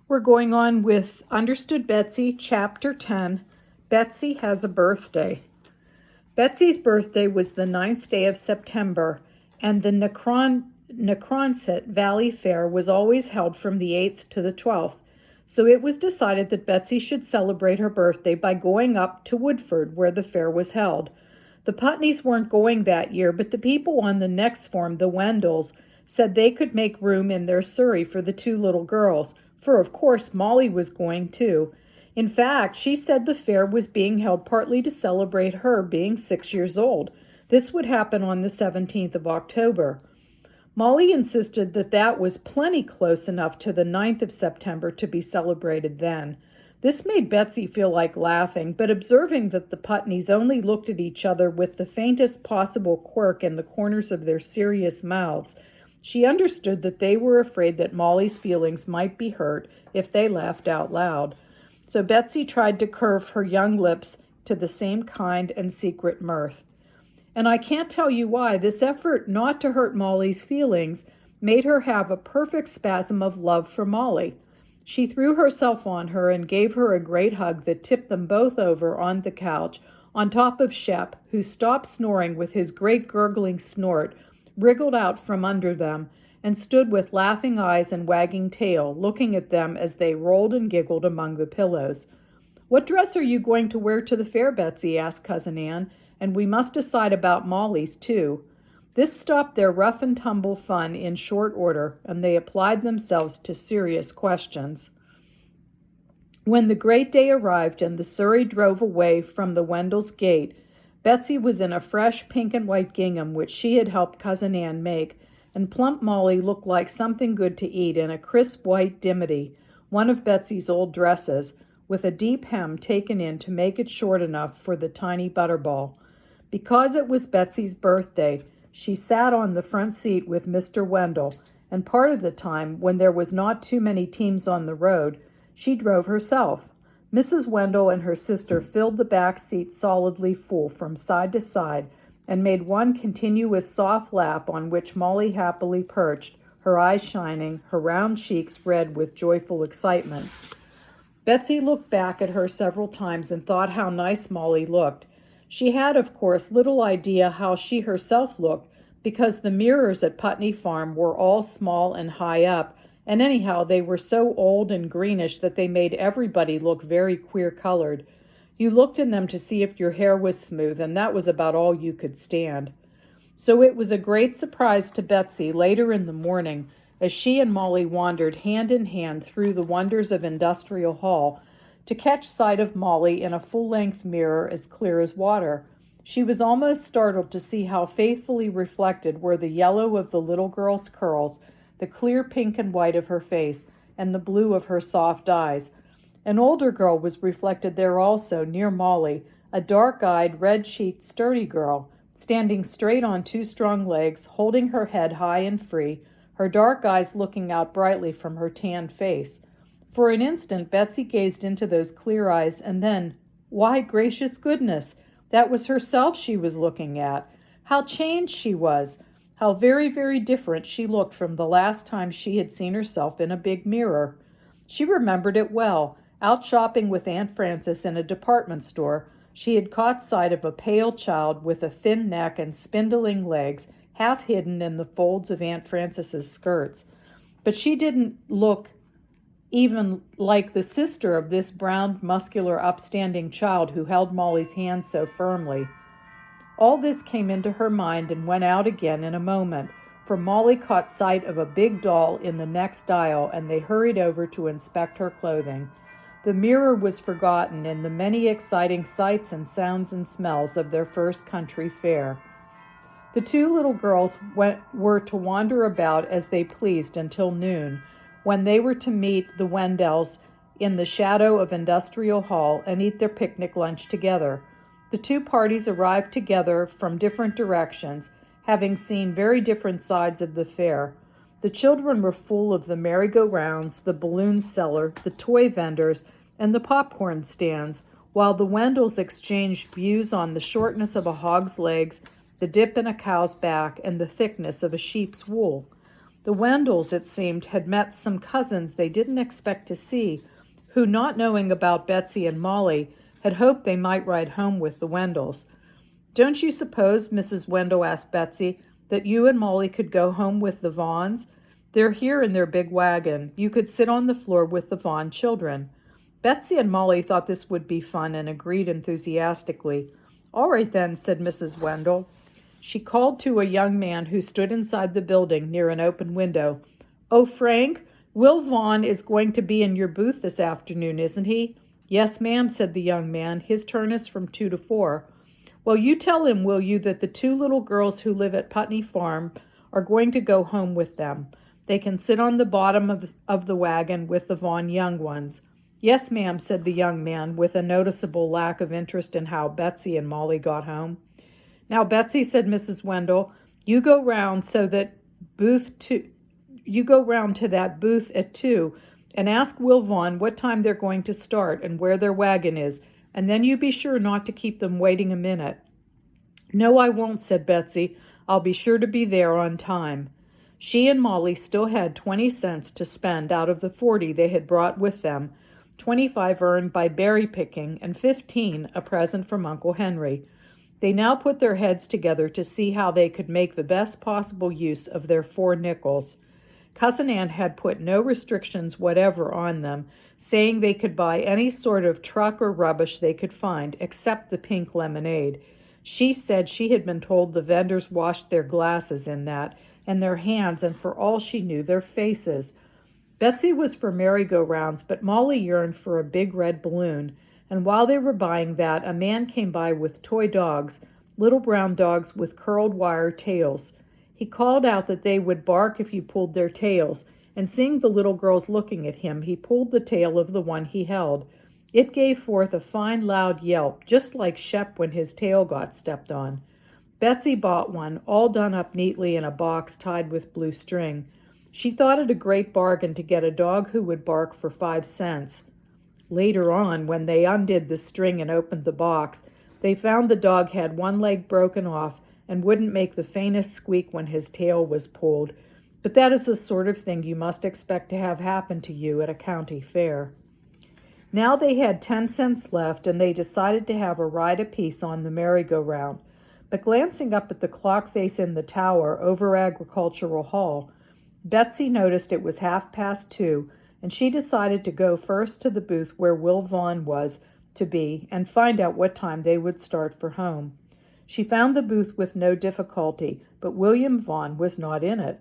We're going on with Understood Betsy, Chapter 10. Betsy has a birthday. Betsy's birthday was the 9th day of September, and the Necronset Valley Fair was always held from the 8th to the 12th. So it was decided that Betsy should celebrate her birthday by going up to Woodford, where the fair was held. The Putneys weren't going that year, but the people on the next form, the Wendells, said they could make room in their surrey for the two little girls, for of course Molly was going too. In fact, she said the fair was being held partly to celebrate her being 6 years old. This would happen on the 17th of October. Molly insisted that that was plenty close enough to the 9th of September to be celebrated then. This made Betsy feel like laughing, but observing that the Putneys only looked at each other with the faintest possible quirk in the corners of their serious mouths, she understood that they were afraid that Molly's feelings might be hurt if they laughed out loud. So Betsy tried to curve her young lips to the same kind and secret mirth. And I can't tell you why, this effort not to hurt Molly's feelings made her have a perfect spasm of love for Molly. She threw herself on her and gave her a great hug that tipped them both over on the couch, on top of Shep, who stopped snoring with his great gurgling snort, wriggled out from under them, and stood with laughing eyes and wagging tail, looking at them as they rolled and giggled among the pillows. "What dress are you going to wear to the fair, Betsy?" asked Cousin Ann, "and we must decide about Molly's, too." This stopped their rough-and-tumble fun in short order, and they applied themselves to serious questions. When the great day arrived and the surrey drove away from the Wendells' gate, Betsy was in a fresh pink and white gingham which she had helped Cousin Ann make, and plump Molly looked like something good to eat in a crisp white dimity, one of Betsy's old dresses, with a deep hem taken in to make it short enough for the tiny butterball. Because it was Betsy's birthday, she sat on the front seat with Mr. Wendell, and part of the time, when there was not too many teams on the road, she drove herself. Mrs. Wendell and her sister filled the back seat solidly full from side to side and made one continuous soft lap on which Molly happily perched, her eyes shining, her round cheeks red with joyful excitement. Betsy looked back at her several times and thought how nice Molly looked. She had, of course, little idea how she herself looked, because the mirrors at Putney Farm were all small and high up, and anyhow they were so old and greenish that they made everybody look very queer-colored. You looked in them to see if your hair was smooth, and that was about all you could stand. So it was a great surprise to Betsy later in the morning, as she and Molly wandered hand in hand through the wonders of Industrial Hall, to catch sight of Molly in a full-length mirror as clear as water. She was almost startled to see how faithfully reflected were the yellow of the little girl's curls, the clear pink and white of her face, and the blue of her soft eyes. An older girl was reflected there also, near Molly, a dark-eyed, red-cheeked, sturdy girl, standing straight on two strong legs, holding her head high and free, her dark eyes looking out brightly from her tanned face. For an instant, Betsy gazed into those clear eyes, and then, why, gracious goodness, that was herself she was looking at. How changed she was! How very, very different she looked from the last time she had seen herself in a big mirror. She remembered it well. Out shopping with Aunt Frances in a department store, she had caught sight of a pale child with a thin neck and spindling legs, half hidden in the folds of Aunt Frances's skirts. But she didn't look even like the sister of this brown, muscular, upstanding child who held Molly's hand so firmly. All this came into her mind and went out again in a moment, for Molly caught sight of a big doll in the next aisle, and they hurried over to inspect her clothing. The mirror was forgotten in the many exciting sights and sounds and smells of their first country fair. The two little girls were to wander about as they pleased until noon, when they were to meet the Wendells in the shadow of Industrial Hall and eat their picnic lunch together. The two parties arrived together from different directions, having seen very different sides of the fair. The children were full of the merry-go-rounds, the balloon cellar, the toy vendors, and the popcorn stands, while the Wendells exchanged views on the shortness of a hog's legs, the dip in a cow's back, and the thickness of a sheep's wool. The Wendells, it seemed, had met some cousins they didn't expect to see, who, not knowing about Betsy and Molly, had hoped they might ride home with the Wendells. "Don't you suppose," Mrs. Wendell asked Betsy, "that you and Molly could go home with the Vaughns? They're here in their big wagon. You could sit on the floor with the Vaughn children." Betsy and Molly thought this would be fun and agreed enthusiastically. "All right then," said Mrs. Wendell. She called to a young man who stood inside the building near an open window. "Oh, Frank, Will Vaughn is going to be in your booth this afternoon, isn't he?" "Yes, ma'am," said the young man. "His turn is from 2 to 4. "Well, you tell him, will you, that the 2 little girls who live at Putney Farm are going to go home with them. They can sit on the bottom of the wagon with the Vaughn young ones." "Yes, ma'am," said the young man, with a noticeable lack of interest in how Betsy and Molly got home. "Now, Betsy," said Mrs. Wendell, you go round to that booth at 2 and ask Will Vaughn what time they're going to start and where their wagon is, and then you be sure not to keep them waiting a minute." "No, I won't," said Betsy. "I'll be sure to be there on time." She and Molly still had 20 cents to spend out of the 40 they had brought with them, 25 earned by berry picking, and 15 a present from Uncle Henry. They now put their heads together to see how they could make the best possible use of their 4 nickels. Cousin Ann had put no restrictions whatever on them, saying they could buy any sort of truck or rubbish they could find, except the pink lemonade. She said she had been told the vendors washed their glasses in that, and their hands, and for all she knew, their faces. Betsy was for merry-go-rounds, but Molly yearned for a big red balloon, and while they were buying that, a man came by with toy dogs, little brown dogs with curled wire tails. He called out that they would bark if you pulled their tails, and seeing the little girls looking at him, he pulled the tail of the one he held. It gave forth a fine loud yelp, just like Shep when his tail got stepped on. Betsy bought one, all done up neatly in a box tied with blue string. She thought it a great bargain to get a dog who would bark for 5 cents. Later on, when they undid the string and opened the box, they found the dog had one leg broken off and wouldn't make the faintest squeak when his tail was pulled. But that is the sort of thing you must expect to have happen to you at a county fair. Now they had 10 cents left, and they decided to have a ride apiece on the merry-go-round. But glancing up at the clock face in the tower over Agricultural Hall, Betsy noticed it was 2:30, and she decided to go first to the booth where Will Vaughn was to be and find out what time they would start for home. She found the booth with no difficulty, but William Vaughn was not in it.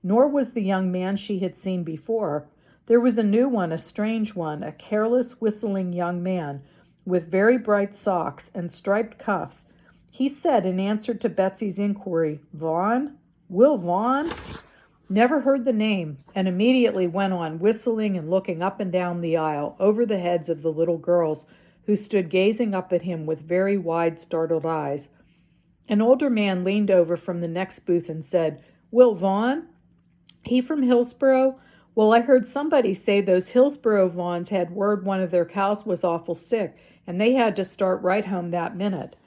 Nor was the young man she had seen before. There was a new one, a strange one, a careless, whistling young man with very bright socks and striped cuffs. He said in answer to Betsy's inquiry, "Vaughn? Will Vaughn?" Never heard the name, and immediately went on whistling and looking up and down the aisle over the heads of the little girls, who stood gazing up at him with very wide, startled eyes. An older man leaned over from the next booth and said, "Will Vaughn? He from Hillsboro? Well, I heard somebody say those Hillsboro Vaughns had word one of their cows was awful sick, and they had to start right home that minute."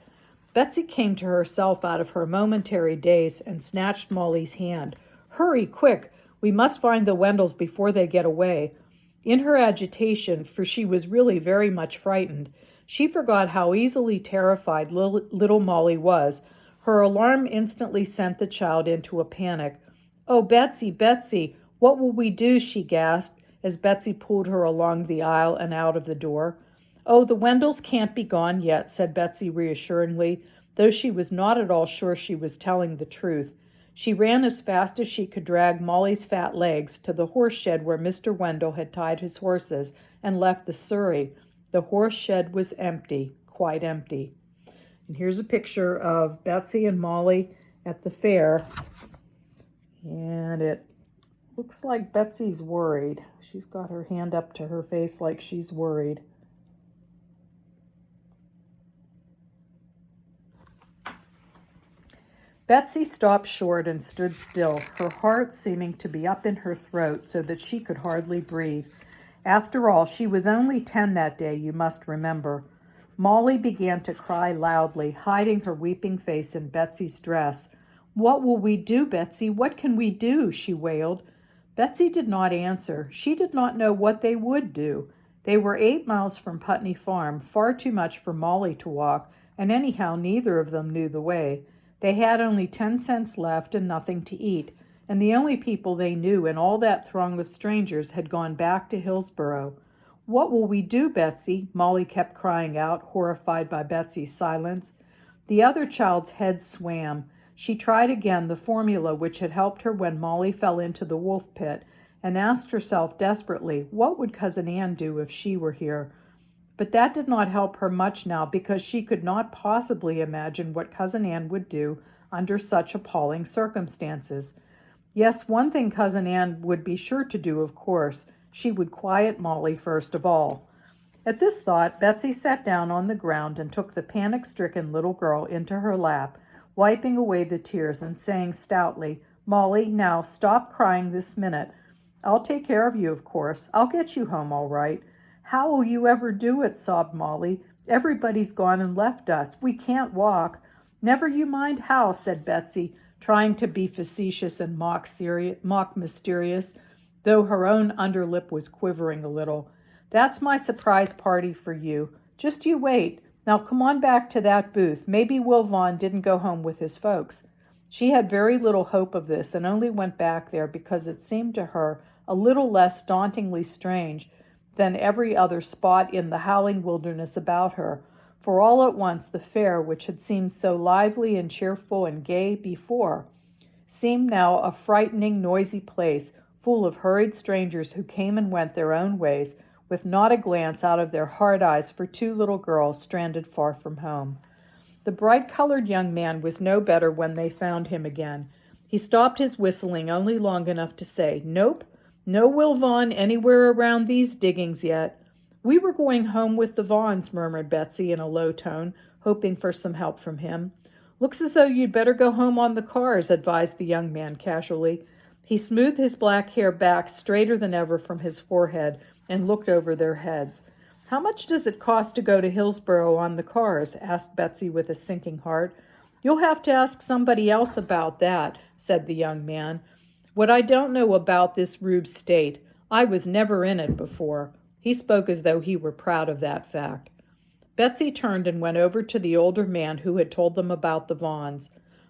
Betsy came to herself out of her momentary daze and snatched Molly's hand. "Hurry, quick! We must find the Wendells before they get away." In her agitation, for she was really very much frightened, she forgot how easily terrified little Molly was. Her alarm instantly sent the child into a panic. "Oh, Betsy, Betsy, what will we do?" she gasped as Betsy pulled her along the aisle and out of the door. "Oh, the Wendells can't be gone yet," said Betsy reassuringly, though she was not at all sure she was telling the truth. She ran as fast as she could drag Molly's fat legs to the horse shed where Mr. Wendell had tied his horses and left the surrey. The horse shed was empty, quite empty. And here's a picture of Betsy and Molly at the fair. And it looks like Betsy's worried. She's got her hand up to her face like she's worried. Betsy stopped short and stood still, her heart seeming to be up in her throat so that she could hardly breathe. After all, she was only 10 that day, you must remember. Molly began to cry loudly, hiding her weeping face in Betsy's dress. "What will we do, Betsy? What can we do?" she wailed. Betsy did not answer. She did not know what they would do. They were 8 miles from Putney Farm, far too much for Molly to walk, and anyhow neither of them knew the way. They had only 10 cents left and nothing to eat, and the only people they knew in all that throng of strangers had gone back to Hillsboro. "What will we do, Betsy?" Molly kept crying out, horrified by Betsy's silence. The other child's head swam. She tried again the formula which had helped her when Molly fell into the wolf pit, and asked herself desperately, what would Cousin Ann do if she were here? But that did not help her much now, because she could not possibly imagine what Cousin Ann would do under such appalling circumstances. Yes, one thing Cousin Ann would be sure to do, of course. She would quiet Molly first of all. At this thought, Betsy sat down on the ground and took the panic-stricken little girl into her lap, wiping away the tears and saying stoutly, "Molly, now stop crying this minute. I'll take care of you, of course. I'll get you home all right." "How will you ever do it?" sobbed Molly. "Everybody's gone and left us. We can't walk." "Never you mind how," said Betsy, trying to be facetious and mock mysterious, though her own underlip was quivering a little. "That's my surprise party for you. Just you wait. Now come on back to that booth. Maybe Will Vaughn didn't go home with his folks." She had very little hope of this, and only went back there because it seemed to her a little less dauntingly strange than every other spot in the howling wilderness about her, for all at once the fair, which had seemed so lively and cheerful and gay before, seemed now a frightening, noisy place, full of hurried strangers who came and went their own ways, with not a glance out of their hard eyes for two little girls stranded far from home. The bright-colored young man was no better when they found him again. He stopped his whistling only long enough to say, "Nope, no Will Vaughn anywhere around these diggings yet." "We were going home with the Vaughns," murmured Betsy in a low tone, hoping for some help from him. "Looks as though you'd better go home on the cars," advised the young man casually. He smoothed his black hair back straighter than ever from his forehead and looked over their heads. "How much does it cost to go to Hillsboro on the cars?" asked Betsy with a sinking heart. "You'll have to ask somebody else about that," said the young man. "What I don't know about this Rube State, I was never in it before." He spoke as though he were proud of that fact. Betsy turned and went over to the older man who had told them about the Vaughns.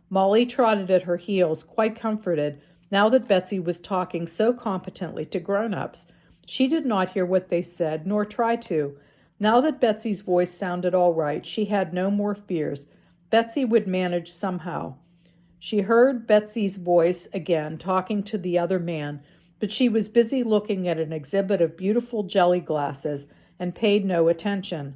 Molly trotted at her heels, quite comforted, now that Betsy was talking so competently to grown-ups. She did not hear what they said, nor try to. Now that Betsy's voice sounded all right, she had no more fears. Betsy would manage somehow. She heard Betsy's voice again, talking to the other man, but she was busy looking at an exhibit of beautiful jelly glasses and paid no attention.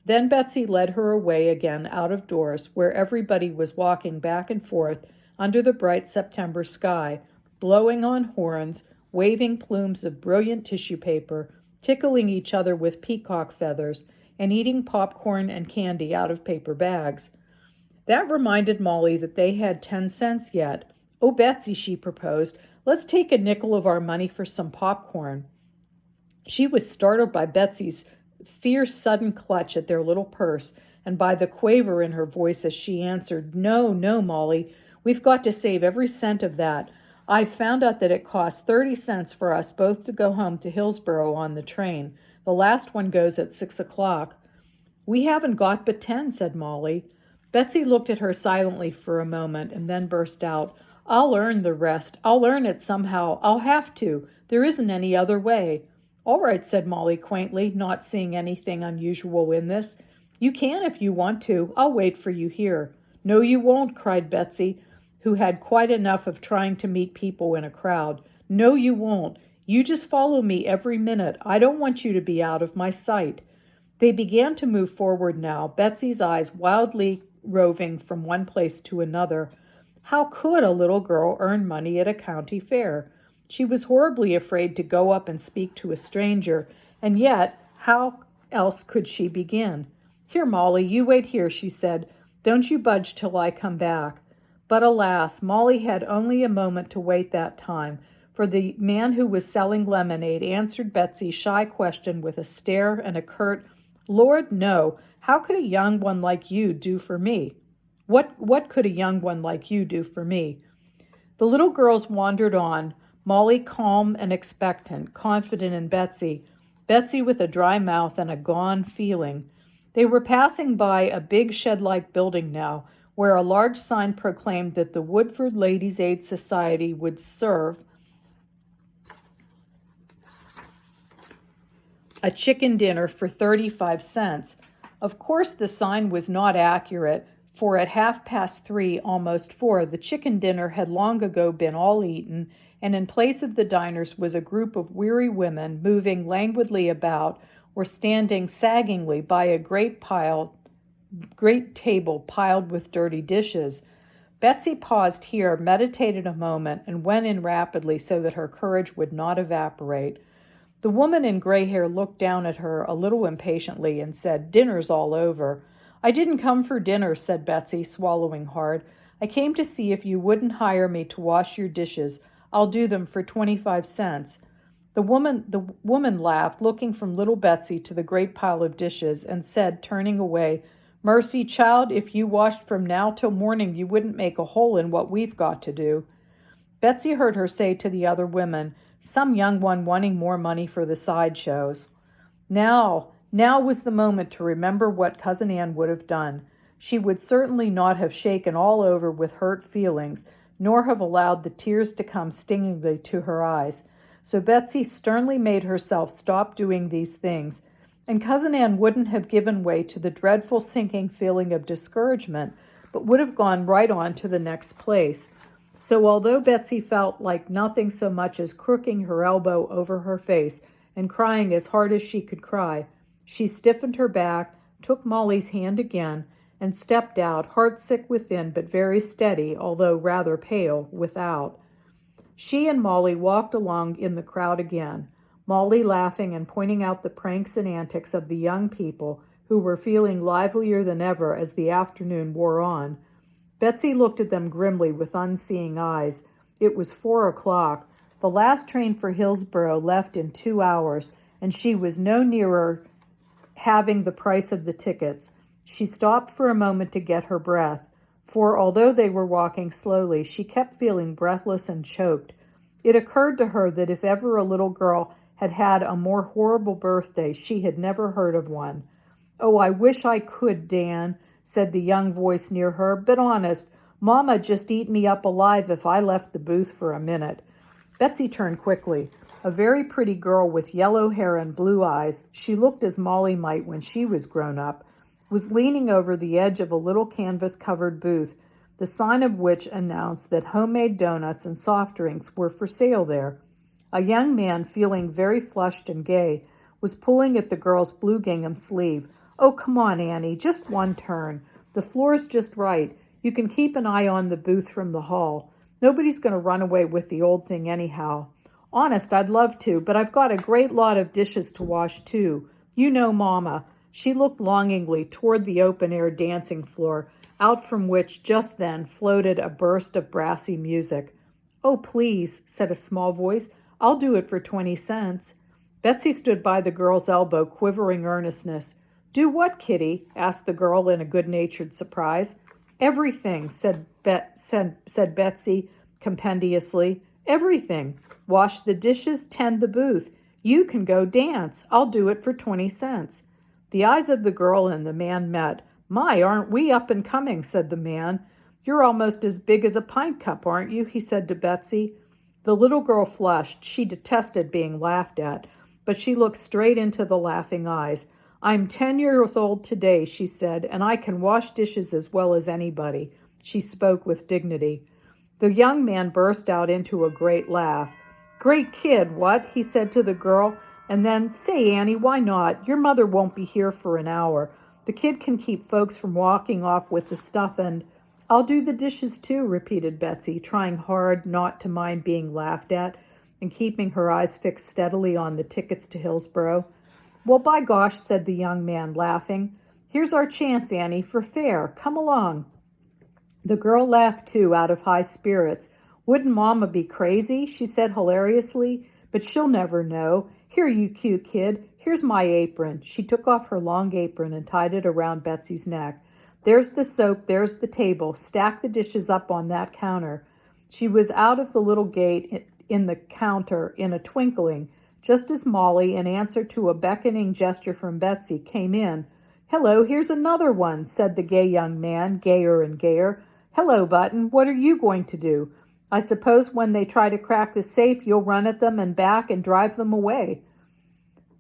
Then Betsy led her away again out of doors, where everybody was walking back and forth under the bright September sky, blowing on horns, waving plumes of brilliant tissue paper, tickling each other with peacock feathers, and eating popcorn and candy out of paper bags. That reminded Molly that they had 10 cents yet. "Oh, Betsy," she proposed, "let's take a nickel of our money for some popcorn." She was startled by Betsy's fierce sudden clutch at their little purse, and by the quaver in her voice as she answered, "No, no, Molly, we've got to save every cent of that. I've found out that it costs 30 cents for us both to go home to Hillsboro on the train. The last one goes at 6 o'clock. "We haven't got but 10, said Molly. Betsy looked at her silently for a moment and then burst out, "I'll earn the rest. I'll earn it somehow. I'll have to. There isn't any other way." "All right," said Molly quaintly, not seeing anything unusual in this. "You can if you want to. I'll wait for you here." "No, you won't," cried Betsy, who had quite enough of trying to meet people in a crowd. "No, you won't. You just follow me every minute. I don't want you to be out of my sight." They began to move forward now, Betsy's eyes wildly roving from one place to another. How could a little girl earn money at a county fair? She was horribly afraid to go up and speak to a stranger, and yet how else could she begin? "Here, Molly, you wait here," she said. "Don't you budge till I come back." But alas, Molly had only a moment to wait that time, for the man who was selling lemonade answered Betsy's shy question with a stare and a curt, "Lord, no, how could a young one like you do for me?" What could a young one like you do for me?" The little girls wandered on, Molly calm and expectant, confident in Betsy, Betsy with a dry mouth and a gone feeling. They were passing by a big shed-like building now, where a large sign proclaimed that the Woodford Ladies' Aid Society would serve a chicken dinner for 35 cents. Of course, the sign was not accurate, for at 3:30, almost 4, the chicken dinner had long ago been all eaten, and in place of the diners was a group of weary women moving languidly about or standing saggingly by a great table piled with dirty dishes. Betsy paused here, meditated a moment, and went in rapidly so that her courage would not evaporate. The woman in gray hair looked down at her a little impatiently and said, "Dinner's all over." "I didn't come for dinner," said Betsy, swallowing hard. "I came to see if you wouldn't hire me to wash your dishes. I'll do them for 25 cents. The woman laughed, looking from little Betsy to the great pile of dishes, and said, turning away, "Mercy, child, if you washed from now till morning, you wouldn't make a hole in what we've got to do." Betsy heard her say to the other women, some young one wanting more money for the sideshows. Now was the moment to remember what Cousin Ann would have done. She would certainly not have shaken all over with hurt feelings, nor have allowed the tears to come stingingly to her eyes. So Betsy sternly made herself stop doing these things, and Cousin Ann wouldn't have given way to the dreadful sinking feeling of discouragement, but would have gone right on to the next place. So although Betsy felt like nothing so much as crooking her elbow over her face and crying as hard as she could cry, she stiffened her back, took Molly's hand again, and stepped out, heartsick within but very steady, although rather pale, without. She and Molly walked along in the crowd again, Molly laughing and pointing out the pranks and antics of the young people, who were feeling livelier than ever as the afternoon wore on. Betsy looked at them grimly with unseeing eyes. It was 4:00. The last train for Hillsboro left in 2 hours, and she was no nearer having the price of the tickets. She stopped for a moment to get her breath, for although they were walking slowly, she kept feeling breathless and choked. It occurred to her that if ever a little girl had had a more horrible birthday, she had never heard of one. "Oh, I wish I could, Dan," said the young voice near her, "but honest, Mama just eat me up alive if I left the booth for a minute." Betsy turned quickly. A very pretty girl with yellow hair and blue eyes, she looked as Molly might when she was grown up, was leaning over the edge of a little canvas-covered booth, the sign of which announced that homemade donuts and soft drinks were for sale there. A young man, feeling very flushed and gay, was pulling at the girl's blue gingham sleeve. "Oh, come on, Annie, just one turn. The floor's just right. You can keep an eye on the booth from the hall. Nobody's going to run away with the old thing anyhow. Honest, I'd love to, but I've got a great lot of dishes to wash, too. You know Mama." She looked longingly toward the open-air dancing floor, out from which just then floated a burst of brassy music. "Oh, please," said a small voice. "I'll do it for 20 cents. Betsy stood by the girl's elbow, quivering earnestness. "Do what, Kitty?" asked the girl in a good-natured surprise. "Everything," said Betsy compendiously. "Everything. Wash the dishes, tend the booth. You can go dance. I'll do it for 20 cents. The eyes of the girl and the man met. "My, aren't we up and coming?" said the man. "You're almost as big as a pint cup, aren't you?" he said to Betsy. The little girl flushed. She detested being laughed at, but she looked straight into the laughing eyes. "I'm 10 years old today," she said, "and I can wash dishes as well as anybody." She spoke with dignity. The young man burst out into a great laugh. "Great kid, what?" he said to the girl. And then, "Say, Annie, why not? Your mother won't be here for an hour. The kid can keep folks from walking off with the stuff and—" "I'll do the dishes too," repeated Betsy, trying hard not to mind being laughed at and keeping her eyes fixed steadily on the tickets to Hillsboro. "Well, by gosh," said the young man, laughing. "Here's our chance, Annie, for fair. Come along." The girl laughed too, out of high spirits. "Wouldn't Mama be crazy?" she said hilariously. "But she'll never know. Here, you cute kid, here's my apron." She took off her long apron and tied it around Betsy's neck. There's the soap, there's the table. Stack the dishes up on that counter. She was out of the little gate in the counter in a twinkling, just as Molly, in answer to a beckoning gesture from Betsy, came in. "Hello, here's another one," said the gay young man, gayer and gayer. "Hello, Button, what are you going to do? I suppose when they try to crack the safe, you'll run at them and back and drive them away."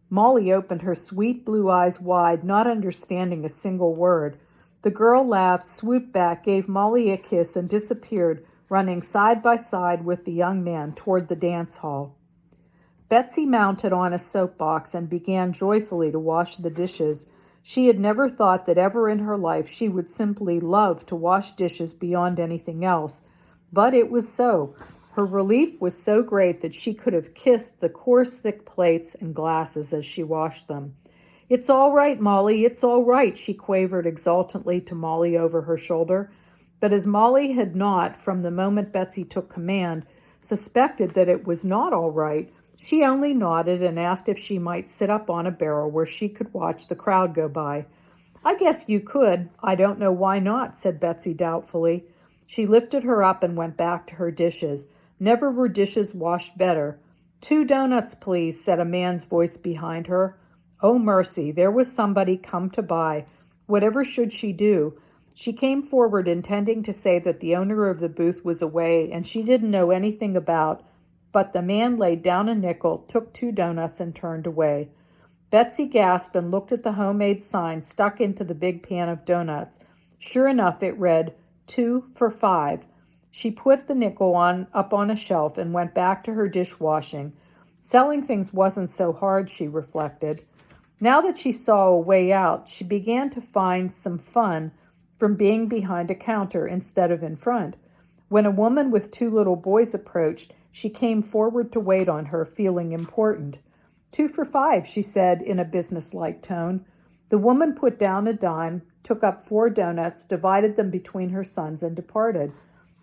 Molly opened her sweet blue eyes wide, not understanding a single word. The girl laughed, swooped back, gave Molly a kiss, and disappeared, running side by side with the young man toward the dance hall. Betsy mounted on a soapbox and began joyfully to wash the dishes. She had never thought that ever in her life she would simply love to wash dishes beyond anything else. But it was so. Her relief was so great that she could have kissed the coarse, thick plates and glasses as she washed them. "It's all right, Molly, it's all right," she quavered exultantly to Molly over her shoulder. But as Molly had not, from the moment Betsy took command, suspected that it was not all right, she only nodded and asked if she might sit up on a barrel where she could watch the crowd go by. "I guess you could. I don't know why not," said Betsy doubtfully. She lifted her up and went back to her dishes. Never were dishes washed better. "2 doughnuts, please," said a man's voice behind her. Oh, mercy, there was somebody come to buy. Whatever should she do? She came forward intending to say that the owner of the booth was away and she didn't know anything about, but the man laid down a nickel, took 2 doughnuts, and turned away. Betsy gasped and looked at the homemade sign stuck into the big pan of doughnuts. Sure enough, it read, 2 for 5. She put the nickel up on a shelf and went back to her dishwashing. Selling things wasn't so hard, she reflected. Now that she saw a way out, she began to find some fun from being behind a counter instead of in front. When a woman with 2 little boys approached, she came forward to wait on her, feeling important. 2 for 5, she said in a businesslike tone. The woman put down a dime, took up 4 doughnuts, divided them between her sons, and departed.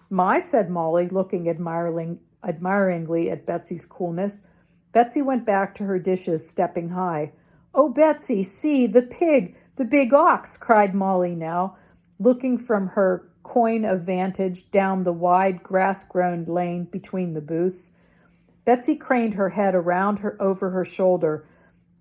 "My," said Molly, looking admiringly at Betsy's coolness. Betsy went back to her dishes, stepping high. "Oh, Betsy, see, the pig, the big ox," cried Molly now, looking from her coign of vantage down the wide, grass-grown lane between the booths. Betsy craned her head around her over her shoulder,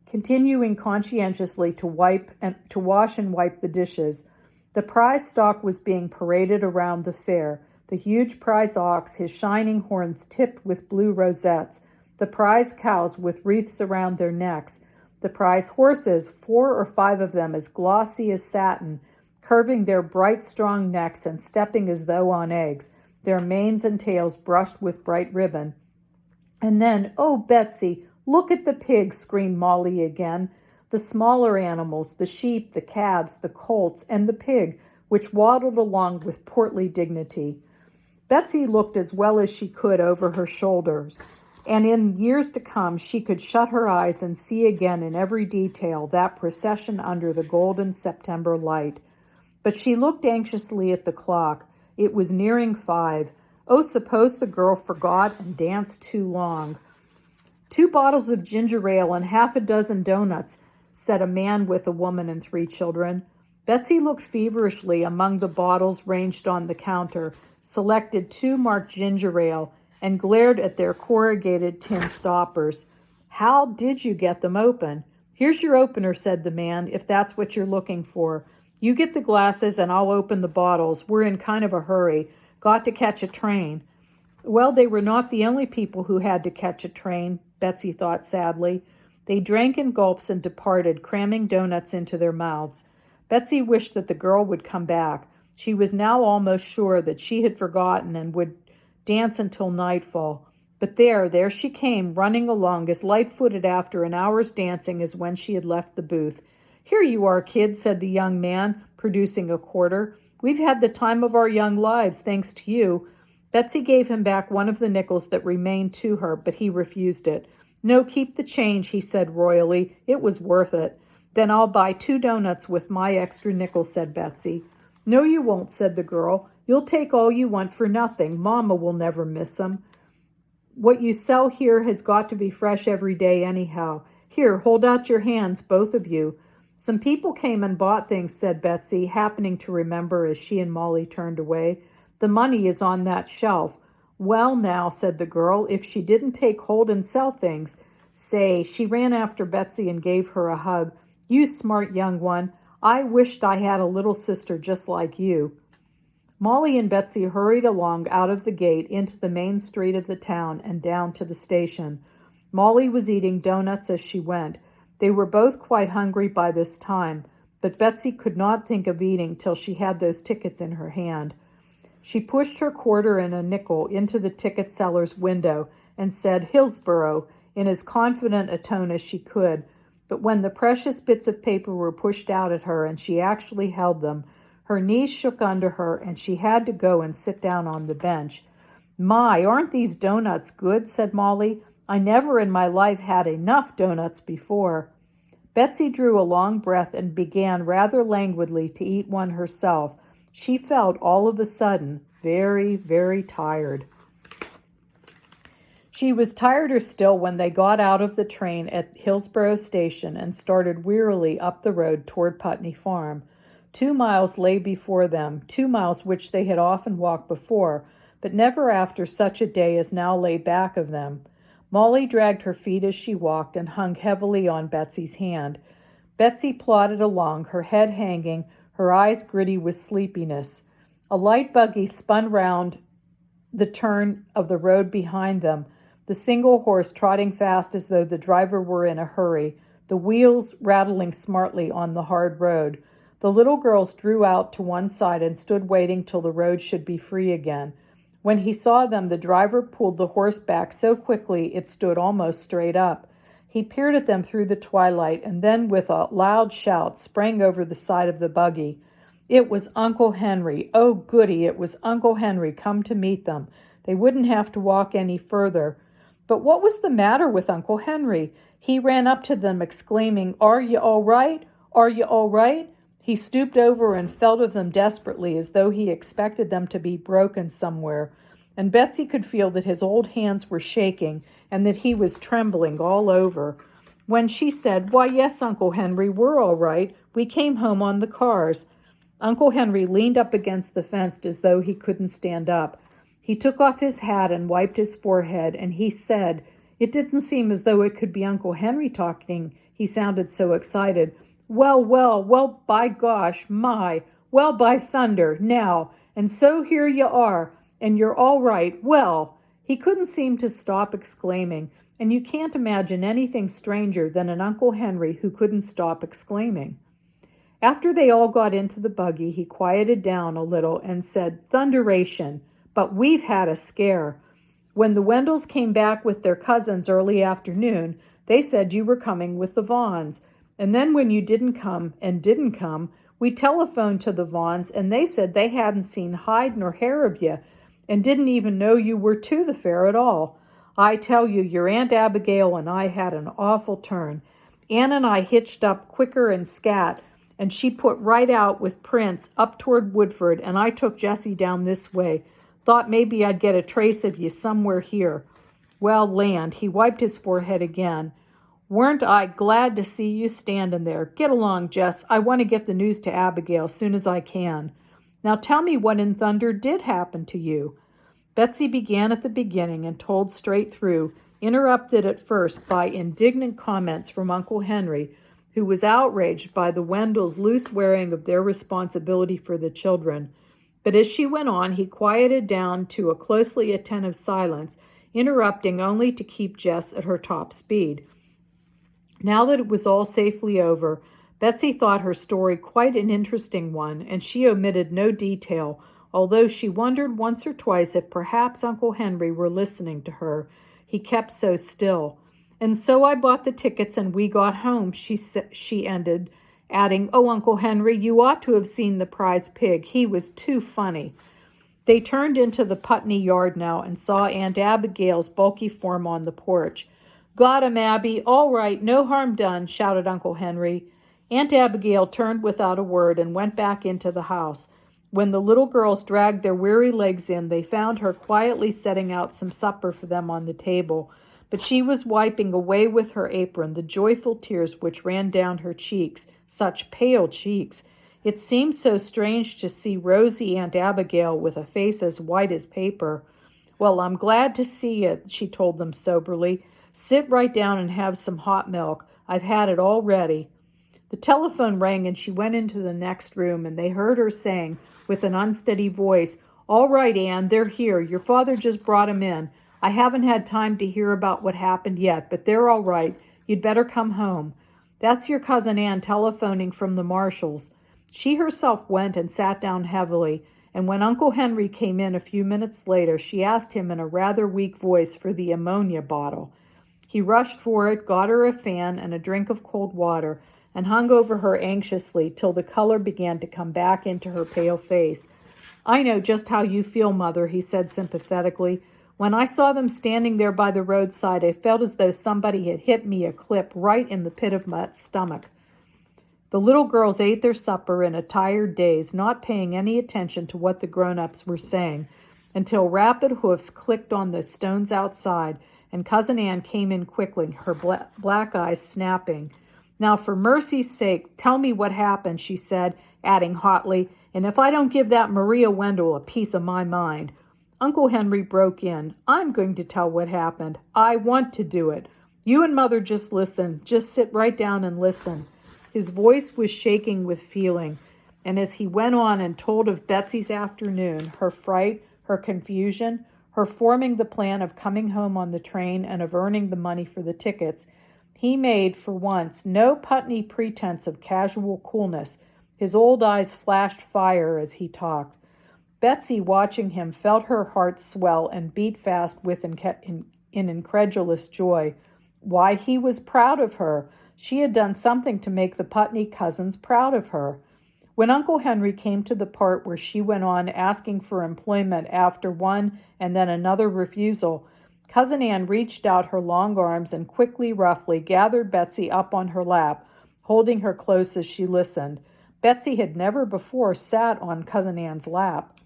continuing conscientiously to wash and wipe the dishes. The prize stock was being paraded around the fair. The huge prize ox, his shining horns tipped with blue rosettes. The prize cows with wreaths around their necks. The prize horses, 4 or 5 of them as glossy as satin, curving their bright, strong necks and stepping as though on eggs, their manes and tails brushed with bright ribbon. And then, "Oh, Betsy, look at the pigs," screamed Molly again. The smaller animals, the sheep, the calves, the colts, and the pig, which waddled along with portly dignity. Betsy looked as well as she could over her shoulders, and in years to come she could shut her eyes and see again in every detail that procession under the golden September light. But she looked anxiously at the clock. It was nearing 5. Oh, suppose the girl forgot and danced too long. 2 bottles of ginger ale and half a dozen doughnuts, said a man with a woman and 3 children. Betsy looked feverishly among the bottles ranged on the counter, selected 2 marked ginger ale, and glared at their corrugated tin stoppers. "How did you get them open?" "Here's your opener," said the man, "if that's what you're looking for. You get the glasses and I'll open the bottles. We're in kind of a hurry. Got to catch a train." Well, they were not the only people who had to catch a train, Betsy thought sadly. They drank in gulps and departed, cramming doughnuts into their mouths. Betsy wished that the girl would come back. She was now almost sure that she had forgotten and would dance until nightfall. But there she came, running along as light-footed after an hour's dancing as when she had left the booth. "Here you are, kid," said the young man, producing a quarter. "We've had the time of our young lives, thanks to you." Betsy gave him back one of the nickels that remained to her, but he refused it. "No, keep the change," he said royally. "It was worth it." "Then I'll buy 2 doughnuts with my extra nickel," said Betsy. "No, you won't," said the girl. "You'll take all you want for nothing. Mama will never miss 'em. What you sell here has got to be fresh every day anyhow. Here, hold out your hands, both of you." Some people came and bought things, said Betsy, happening to remember as she and Molly turned away. The money is on that shelf. Well, now, said the girl, if she didn't take hold and sell things. Say, she ran after Betsy and gave her a hug. You smart young one. I wished I had a little sister just like you. Molly and Betsy hurried along out of the gate into the main street of the town and down to the station. Molly was eating donuts as she went. They were both quite hungry by this time, but Betsy could not think of eating till she had those tickets in her hand. She pushed her quarter and a nickel into the ticket seller's window and said, Hillsborough, in as confident a tone as she could. But when the precious bits of paper were pushed out at her and she actually held them, her knees shook under her and she had to go and sit down on the bench. My, aren't these donuts good, said Molly. I never in my life had enough donuts before. Betsy drew a long breath and began rather languidly to eat one herself. She felt all of a sudden very, very tired. She was tireder still when they got out of the train at Hillsborough Station and started wearily up the road toward Putney Farm. 2 miles lay before them, 2 miles which they had often walked before, but never after such a day as now lay back of them. Molly dragged her feet as she walked and hung heavily on Betsy's hand. Betsy plodded along, her head hanging, her eyes gritty with sleepiness. A light buggy spun round the turn of the road behind them, the single horse trotting fast as though the driver were in a hurry, the wheels rattling smartly on the hard road. The little girls drew out to one side and stood waiting till the road should be free again. When he saw them, the driver pulled the horse back so quickly it stood almost straight up. He peered at them through the twilight and then with a loud shout sprang over the side of the buggy. It was Uncle Henry. Oh, goody, it was Uncle Henry come to meet them. They wouldn't have to walk any further. But what was the matter with Uncle Henry? He ran up to them exclaiming, Are you all right? Are you all right? He stooped over and felt of them desperately as though he expected them to be broken somewhere, and Betsy could feel that his old hands were shaking and that he was trembling all over. When she said, Why, yes, Uncle Henry, we're all right. We came home on the cars. Uncle Henry leaned up against the fence as though he couldn't stand up. He took off his hat and wiped his forehead, and he said, it didn't seem as though it could be Uncle Henry talking. He sounded so excited. Well, by gosh, my, well, by thunder, now, and so here you are, and you're all right, well. He couldn't seem to stop exclaiming, and you can't imagine anything stranger than an Uncle Henry who couldn't stop exclaiming. After they all got into the buggy, he quieted down a little and said, Thunderation, but we've had a scare. When the Wendells came back with their cousins early afternoon, they said you were coming with the Vaughans. And then when you didn't come, we telephoned to the Vaughans, and they said they hadn't seen hide nor hair of you, and didn't even know you were to the fair at all. I tell you, your Aunt Abigail and I had an awful turn. Ann and I hitched up quicker and scat, and she put right out with Prince up toward Woodford, and I took Jessie down this way. Thought maybe I'd get a trace of you somewhere here. Well, land, he wiped his forehead again. Weren't I glad to see you standing there? Get along, Jess. I want to get the news to Abigail soon as I can. Now tell me what in thunder did happen to you. Betsy began at the beginning and told straight through, interrupted at first by indignant comments from Uncle Henry, who was outraged by the Wendells' loose wearing of their responsibility for the children. But as she went on, he quieted down to a closely attentive silence, interrupting only to keep Jess at her top speed. Now that it was all safely over, Betsy thought her story quite an interesting one, and she omitted no detail, although she wondered once or twice if perhaps Uncle Henry were listening to her. He kept so still. And so I bought the tickets and we got home, she ended, adding, Oh, Uncle Henry, you ought to have seen the prize pig. He was too funny. They turned into the Putney yard now and saw Aunt Abigail's bulky form on the porch. Got him, Abby. All right, no harm done, shouted Uncle Henry. Aunt Abigail turned without a word and went back into the house. When the little girls dragged their weary legs in, they found her quietly setting out some supper for them on the table. but she was wiping away with her apron the joyful tears which ran down her cheeks, such pale cheeks. It seemed so strange to see rosy Aunt Abigail with a face as white as paper. "Well, I'm glad to see it," she told them soberly. "Sit right down and have some hot milk. I've had it all ready." The telephone rang and she went into the next room, and they heard her saying, with an unsteady voice, "All right, Anne, they're here. Your father just brought 'em in. I haven't had time to hear about what happened yet, but they're all right. You'd better come home. That's your cousin Anne telephoning from the Marshalls." She herself went and sat down heavily, and when Uncle Henry came in a few minutes later, she asked him in a rather weak voice for the ammonia bottle. He rushed for it, got her a fan and a drink of cold water, and hung over her anxiously till the color began to come back into her pale face. "I know just how you feel, Mother," he said sympathetically. "When I saw them standing there by the roadside, I felt as though somebody had hit me a clip right in the pit of my stomach." The little girls ate their supper in a tired daze, not paying any attention to what the grown-ups were saying, until rapid hoofs clicked on the stones outside, and Cousin Anne came in quickly, her black eyes snapping. "Now, for mercy's sake, tell me what happened," she said, adding hotly, "and if I don't give that Maria Wendell a piece of my mind." Uncle Henry broke in. "I'm going to tell what happened. I want to do it. You and Mother just listen. Just sit right down and listen." His voice was shaking with feeling, and as he went on and told of Betsy's afternoon, her fright, her confusion, her forming the plan of coming home on the train and of earning the money for the tickets, he made, for once, no Putney pretense of casual coolness. His old eyes flashed fire as he talked. Betsy, watching him, felt her heart swell and beat fast with in incredulous joy. Why, he was proud of her. She had done something to make the Putney cousins proud of her. When Uncle Henry came to the part where she went on asking for employment after one and then another refusal, Cousin Anne reached out her long arms and quickly, roughly gathered Betsy up on her lap, holding her close as she listened. Betsy had never before sat on Cousin Anne's lap.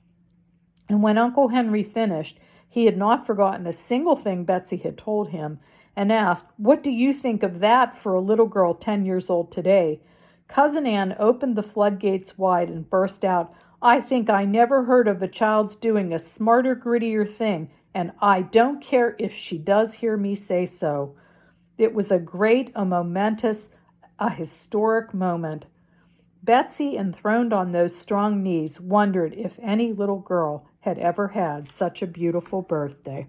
And when Uncle Henry finished, he had not forgotten a single thing Betsy had told him, and asked, "What do you think of that for a little girl 10 years old today?" Cousin Anne opened the floodgates wide and burst out, "I think I never heard of a child's doing a smarter, grittier thing, and I don't care if she does hear me say so." It was a great, a momentous, a historic moment. Betsy, enthroned on those strong knees, wondered if any little girl had ever had such a beautiful birthday.